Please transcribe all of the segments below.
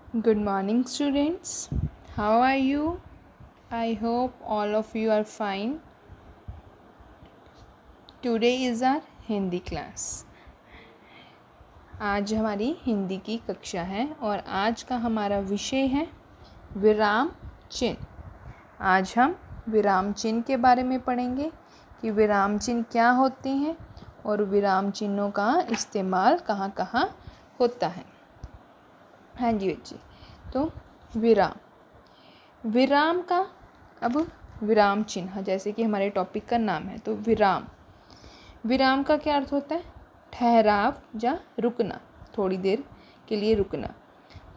Good morning, students. How are you? I hope all of you are fine. Today is our Hindi class. आज हमारी हिंदी की कक्षा है और आज का हमारा विषय है विराम चिन्ह. आज हम विराम चिन्ह के बारे में पढ़ेंगे कि विराम चिन्ह क्या होते हैं और विराम चिन्हों का इस्तेमाल कहाँ कहाँ होता है. हाँ जी बच्चे, तो विराम का अब विराम चिन्ह जैसे कि हमारे टॉपिक का नाम है, तो विराम का क्या अर्थ होता है? ठहराव या रुकना, थोड़ी देर के लिए रुकना.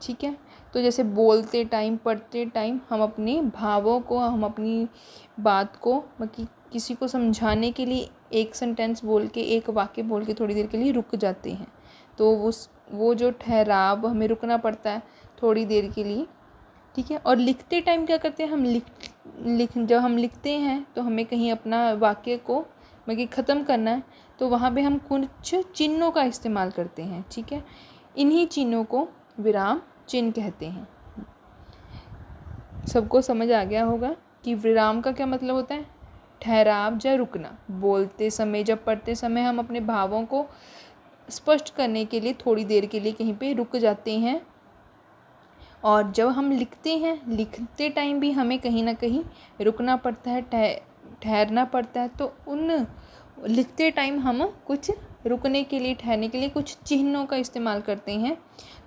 ठीक है, तो जैसे बोलते टाइम, पढ़ते टाइम हम अपने भावों को, हम अपनी बात को मतलब किसी को समझाने के लिए एक सेंटेंस बोल के, एक वाक्य बोल के थोड़ी देर के लिए रुक जाते हैं. तो वो जो ठहराव हमें रुकना पड़ता है थोड़ी देर के लिए. ठीक है, और लिखते टाइम क्या करते हैं हम? जब हम लिखते हैं तो हमें कहीं अपना वाक्य को मतलब ख़त्म करना है, तो वहाँ पे हम कुछ चिन्हों का इस्तेमाल करते हैं. ठीक है, इन्हीं चिन्हों को विराम चिन्ह कहते हैं. सबको समझ आ गया होगा कि विराम का क्या मतलब होता है? ठहराव या रुकना. बोलते समय, जब पढ़ते समय हम अपने भावों को स्पष्ट करने के लिए थोड़ी देर के लिए कहीं पे रुक जाते हैं. और जब हम लिखते हैं, लिखते टाइम भी हमें कहीं ना कहीं रुकना पड़ता है, ठहरना पड़ता है. तो उन लिखते टाइम हम कुछ रुकने के लिए, ठहरने के लिए कुछ चिन्हों का इस्तेमाल करते हैं.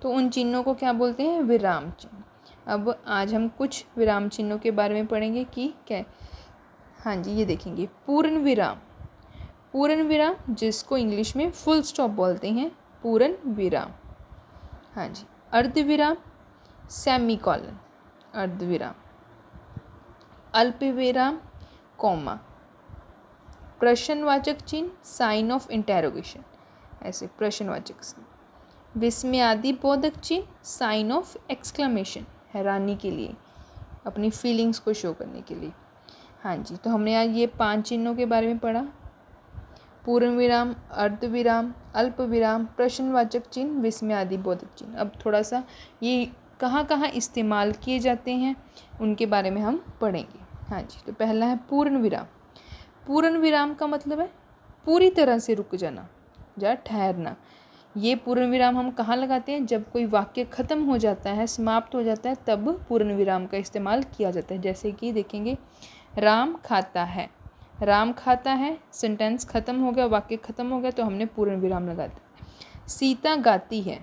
तो उन चिन्हों को क्या बोलते हैं? विराम चिन्ह. अब आज हम कुछ विराम चिन्हों के बारे में पढ़ेंगे कि क्या. हाँ जी, ये देखेंगे. पूर्ण विराम जिसको इंग्लिश में फुल स्टॉप बोलते हैं, पूर्ण विराम. हाँ जी. अर्धविराम, सेमीकोलन, अर्धविराम. अल्पविराम, कॉमा. प्रश्नवाचक चिन्ह, साइन ऑफ इंटेरोगेशन, ऐसे प्रश्नवाचक चिन्ह. विस्मयादिबोधक चिन्ह, साइन ऑफ एक्सक्लेमेशन, हैरानी के लिए, अपनी फीलिंग्स को शो करने के लिए. हाँ जी, तो हमने आज ये 5 चिन्हों के बारे में पढ़ा. पूर्ण विराम, अर्धविराम, अल्पविराम, प्रश्नवाचक चिन्ह, विस्मयादिबोधक चिन्ह. अब थोड़ा सा ये कहाँ कहाँ इस्तेमाल किए जाते हैं उनके बारे में हम पढ़ेंगे. हाँ जी, तो पहला है पूर्ण विराम. पूर्ण विराम का मतलब है पूरी तरह से रुक जाना या ठहरना. ये पूर्ण विराम हम कहाँ लगाते हैं? जब कोई वाक्य ख़त्म हो जाता है, समाप्त हो जाता है, तब पूर्ण विराम का इस्तेमाल किया जाता है. जैसे कि देखेंगे, राम खाता है. राम खाता है, सेंटेंस ख़त्म हो गया, वाक्य ख़त्म हो गया, तो हमने पूर्ण विराम लगा दिया. सीता गाती है,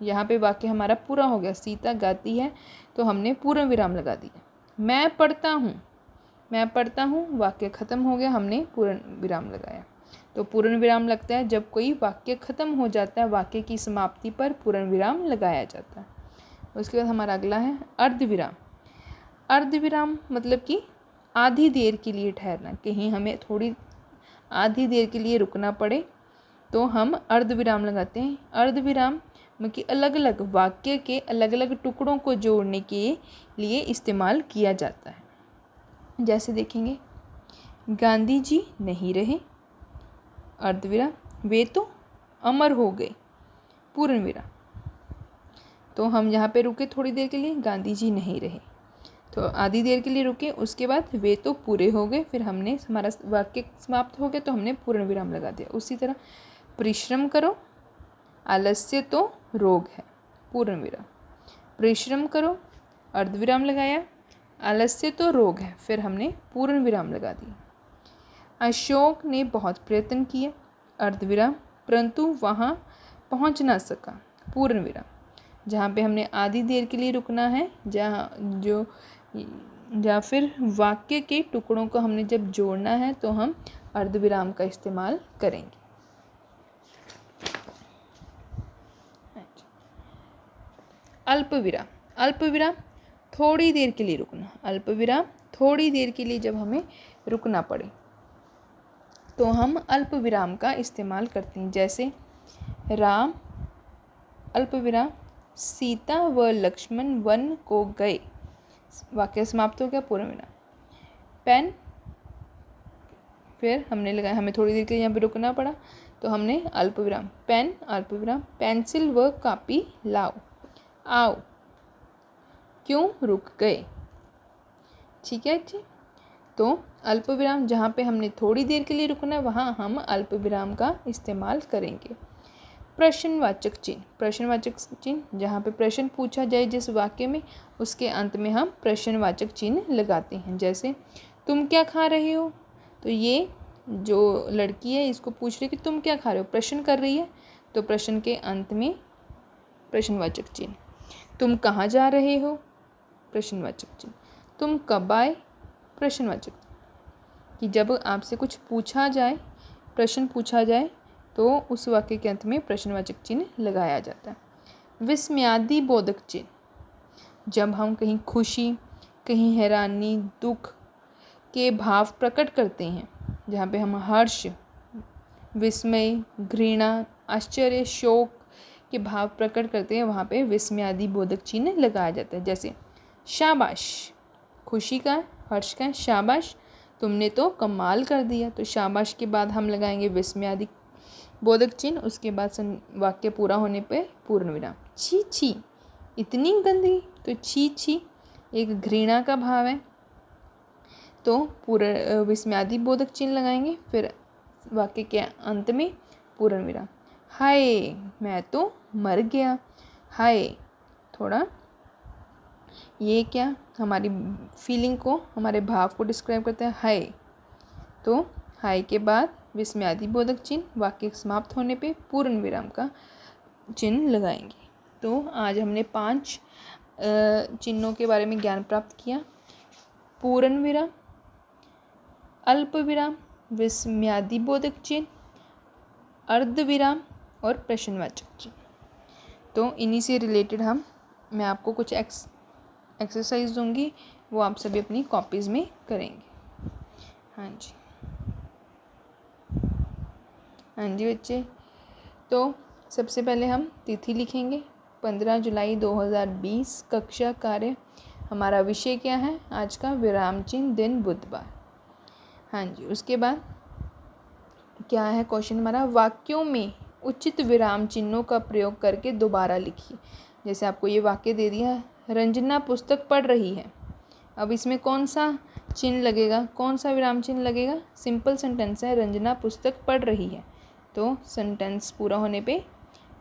यहाँ पे वाक्य हमारा पूरा हो गया. सीता गाती है, तो हमने पूर्ण विराम लगा दिया. मैं पढ़ता हूँ, वाक्य ख़त्म हो गया, हमने पूर्ण विराम लगाया. तो पूर्ण विराम लगता है जब कोई वाक्य ख़त्म हो जाता है, वाक्य की समाप्ति पर पूर्ण विराम लगाया जाता है. उसके बाद हमारा अगला है अर्धविराम. अर्धविराम मतलब कि आधी देर के लिए ठहरना. कहीं हमें थोड़ी आधी देर के लिए रुकना पड़े तो हम अर्धविराम लगाते हैं. अर्धविराम मतलब कि अलग अलग वाक्य के अलग अलग टुकड़ों को जोड़ने के लिए इस्तेमाल किया जाता है. जैसे देखेंगे, गांधी जी नहीं रहे, अर्धविराम. वे तो अमर हो गए, पूर्ण विराम. तो हम यहाँ पे रुके थोड़ी देर के लिए, गांधी जी नहीं रहे, तो आधी देर के लिए रुके. उसके बाद वे तो पूरे हो गए, फिर हमने हमारा वाक्य समाप्त हो गया तो हमने पूर्ण विराम लगा दिया. उसी तरह परिश्रम करो, आलस्य तो रोग है, पूर्ण विराम. परिश्रम करो, अर्धविराम लगाया, आलस्य तो रोग है, फिर हमने पूर्ण विराम लगा दिया. अशोक ने बहुत प्रयत्न किए, अर्धविराम, परंतु वहाँ पहुँच ना सका, पूर्ण विराम. जहाँ पे हमने आधी देर के लिए रुकना है, या फिर वाक्य के टुकड़ों को हमने जब जोड़ना है तो हम अर्धविराम का इस्तेमाल करेंगे. अल्पविराम थोड़ी देर के लिए रुकना. अल्पविराम थोड़ी देर के लिए जब हमें रुकना पड़े तो हम अल्पविराम का इस्तेमाल करते हैं. जैसे राम, अल्पविराम, सीता व लक्ष्मण वन को गए, वाक्य समाप्त हो गया, पूर्ण विराम. पेन, फिर हमने लगाया, हमें थोड़ी देर के लिए यहाँ पे रुकना पड़ा तो हमने अल्पविराम. पेन, अल्पविराम. पेंसिल व कापी लाओ, आओ, क्यों रुक गए। ठीक है जी। तो अल्प विराम जहाँ पे हमने थोड़ी देर के लिए रुकना है वहाँ हम अल्प विराम का इस्तेमाल करेंगे। प्रश्नवाचक चिन्ह, प्रश्नवाचक चिन्ह जहाँ पे प्रश्न पूछा जाए जिस वाक्य में, उसके अंत में हम प्रश्नवाचक चिन्ह लगाते हैं। जैसे तुम क्या खा रहे हो, तो ये जो लड़की है इसको पूछ रही है कि तुम क्या खा रहे हो, प्रश्न कर रही है, तो प्रश्न के अंत में प्रश्नवाचक चिन्ह। तुम कहाँ जा रहे हो, प्रश्नवाचक चिन्ह। तुम कब आए, प्रश्नवाचक। कि जब आपसे कुछ पूछा जाए, प्रश्न पूछा जाए, तो उस वाक्य के अंत में प्रश्नवाचक चिन्ह लगाया जाता है। विस्मयादि बोधक चिन्ह, जब हम कहीं खुशी, कहीं हैरानी, दुख के भाव प्रकट करते हैं, जहाँ पे हम हर्ष, विस्मय, घृणा, आश्चर्य, शोक के भाव प्रकट करते हैं, वहाँ पे विस्मयादि बोधक चिन्ह लगाया जाता है। जैसे शाबाश, खुशी का, हर्ष का, शाबाश तुमने तो कमाल कर दिया, तो शाबाश के बाद हम लगाएंगे विस्मयादि बोधक चिन्ह। उसके बाद वाक्य पूरा होने पे पूर्ण विराम। छी छी, इतनी गंदगी, तो छी छी एक घृणा का भाव है, तो पूर्ण विस्मयादि बोधक चिन्ह लगाएंगे। फिर वाक्य के अंत में पूर्ण विराम। हाय मैं तो मर गया, हाय थोड़ा ये क्या हमारी फीलिंग को, हमारे भाव को डिस्क्राइब करते हैं, हाय। तो हाय के बाद विस्मयादि बोधक चिन्ह, वाक्य समाप्त होने पे पूर्ण विराम का चिन्ह लगाएंगे। तो आज हमने 5 चिन्हों के बारे में ज्ञान प्राप्त किया। पूर्ण विराम, अल्प विराम, विस्मयादि बोधक चिन्ह, अर्ध विराम और प्रश्नवाचक चिन्ह। तो इन्हीं से रिलेटेड मैं आपको कुछ एक्सरसाइज दूंगी, वो आप सभी अपनी कॉपीज़ में करेंगे। हाँ जी बच्चे। तो सबसे पहले हम तिथि लिखेंगे, 15 जुलाई 2020, कक्षा कार्य। हमारा विषय क्या है आज का, विराम चिन्ह, दिन बुधवार। हाँ जी, उसके बाद क्या है क्वेश्चन हमारा, वाक्यों में उचित विराम चिन्हों का प्रयोग करके दोबारा लिखिए। जैसे आपको ये वाक्य दे दिया है, रंजना पुस्तक पढ़ रही है, अब इसमें कौन सा चिन्ह लगेगा, कौन सा विराम चिन्ह लगेगा, सिंपल सेंटेंस है, रंजना पुस्तक पढ़ रही है, तो सेंटेंस पूरा होने पे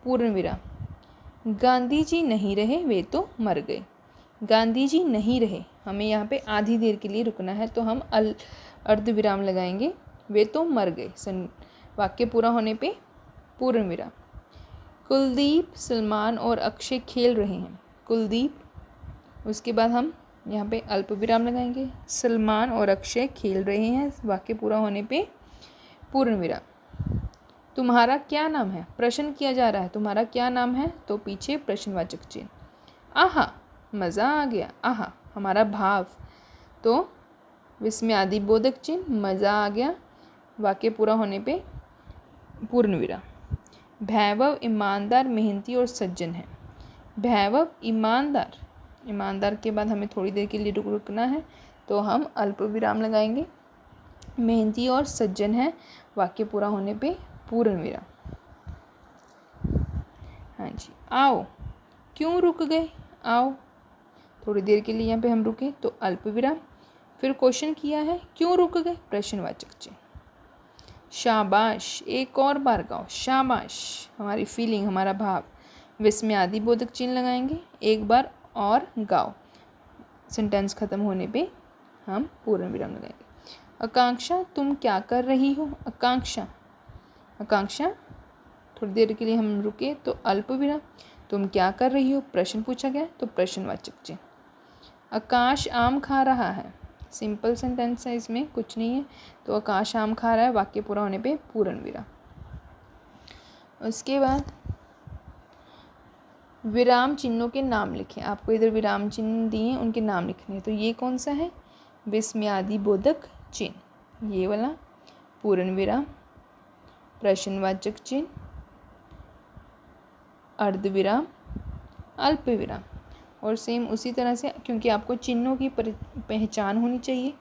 पूर्ण विराम। गांधी जी नहीं रहे, वे तो मर गए, गांधी जी नहीं रहे, हमें यहाँ पे आधी देर के लिए रुकना है, तो हम अर्ध विराम लगाएंगे, वे तो मर गए, वाक्य पूरा होने पे पूर्ण विराम। कुलदीप, सलमान और अक्षय खेल रहे हैं, कुलदीप, उसके बाद हम यहाँ पे अल्प विराम लगाएंगे, सलमान और अक्षय खेल रहे हैं, वाक्य पूरा होने पे पूर्ण विराम। तुम्हारा क्या नाम है, प्रश्न किया जा रहा है, तुम्हारा क्या नाम है, तो पीछे प्रश्नवाचक चिन्ह। आहा मज़ा आ गया, आहा हमारा भाव, तो विस्मयादि बोधक चिन्ह, मज़ा आ गया, वाक्य पूरा होने पे पूर्ण विराम। भैरव ईमानदार, मेहनती और सज्जन है, भैरव ईमानदार, ईमानदार के बाद हमें थोड़ी देर के लिए रुकना है, तो हम अल्प विराम लगाएंगे। मेहनती और सज्जन है, वाक्य पूरा होने पे पूर्ण विराम। हाँ जी, आओ, क्यों रुक गए, आओ, थोड़ी देर के लिए यहाँ पे हम रुके, तो अल्प विराम। फिर क्वेश्चन किया है, क्यों रुक गए, प्रश्नवाचक चिन्ह। शाबाश, एक और बार गाओ, शाबाश हमारी फीलिंग, हमारा भाव, विस्मयादि बोधक चिन्ह लगाएंगे, एक बार और गाओ, सेंटेंस खत्म होने पे हम पूर्ण विराम लगाएंगे। आकांक्षा तुम क्या कर रही हो, आकांक्षा, आकांक्षा थोड़ी देर के लिए हम रुके, तो अल्प विराम। तुम क्या कर रही हो, प्रश्न पूछा गया, तो प्रश्नवाचक चिन्ह। आकाश आम खा रहा है, सिंपल सेंटेंस है, इसमें कुछ नहीं है, तो आकाश आम खा रहा है, वाक्य पूरा होने पे पूर्ण विराम। उसके बाद विराम चिन्हों के नाम लिखें, आपको इधर विराम चिन्ह दिए उनके नाम लिखने हैं, तो ये कौन सा है, विस्मयादि बोधक चिन्ह, ये वाला, पूर्ण विराम, प्रश्नवाचक चिन्ह, अर्ध विराम, अल्प विराम। और सेम उसी तरह से, क्योंकि आपको चिन्हों की पहचान होनी चाहिए,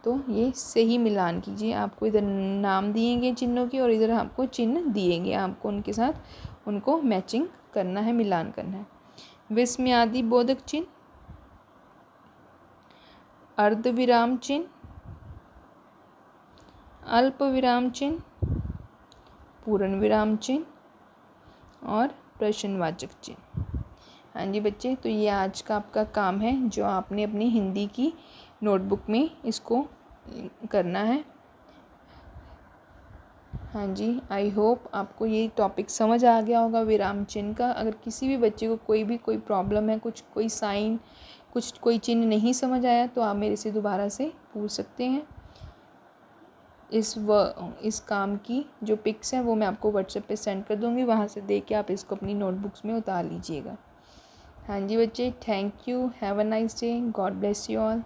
तो ये सही मिलान कीजिए, आपको इधर नाम दिए गए चिन्हों की और इधर आपको चिन्ह दिए गए, आपको उनके साथ उनको मैचिंग करना है, मिलान करना है। विस्मयादि बोधक चिन्ह, अर्ध विराम चिन्ह, अल्प विराम चिन्ह, पूर्ण विराम चिन्ह और प्रश्नवाचक चिन्ह। हाँ जी बच्चे, तो ये आज का आपका काम है जो आपने अपनी हिंदी की नोटबुक में इसको करना है। हाँ जी, आई होप आपको ये टॉपिक समझ आ गया होगा विराम चिन्ह का। अगर किसी भी बच्चे को कोई प्रॉब्लम है, कोई साइन, कोई चिन्ह नहीं समझ आया तो आप मेरे से दोबारा से पूछ सकते हैं। इस काम की जो पिक्स हैं वो मैं आपको व्हाट्सएप पे सेंड कर दूँगी, वहाँ से देख के आप इसको अपनी नोटबुक्स में उतार लीजिएगा। हाँ जी बच्चे, thank you, have a nice day, God bless you all.